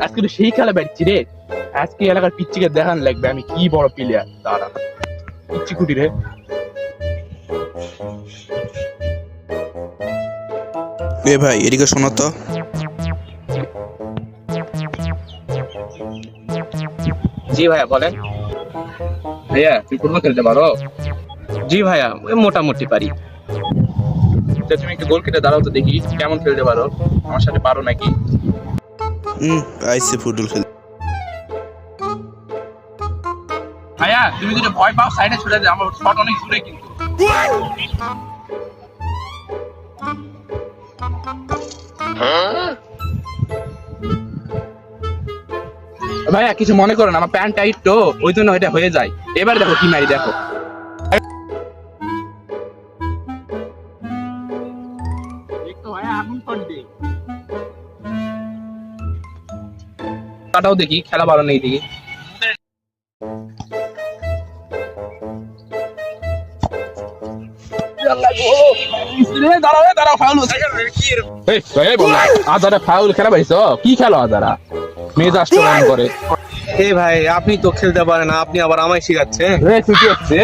আজকে তো সেই খেলা বেড়ছি রে। আজকে এলাকার পিচ্চিকে দেখান লাগবে আমি কি বড় প্লেয়ার। দাঁড়া পিচ্চি কুটি রে। এ ভাই এদিকে শোনো তো। জি ভাইয়া বলেন। ভাইয়া তুই ফুটবল খেলতে পারো? জি ভাইয়া, ওই মোটামুটি পারি। তুমি একটু গোল কেটে দাঁড়াও তো দেখি কেমন খেলতে পারো, আমার সাথে পারো নাকি। আইসি ফুটবল খেল। ভাইয়া তুমি যদি ভয় পাও সাইডে ছুড়ে দে, আমার শট অনেক দূরে কিন্তু। ভাইয়া কিছু মনে করেন, আমার প্যান্ট টাইট তো ওই জন্য এটা হয়ে যায়। এবার দেখো কি মারি, দেখো কাটাও দেখি, খেলা ভালো নেই দেখি। ফাউল খেলা পাইছ? কি খেলো আজারা মেজাজ তো মন করে। এ ভাই আপনি তো খেলতে পারেন না, আপনি আবার আমায় শিখাচ্ছেন। ছুটি হচ্ছে।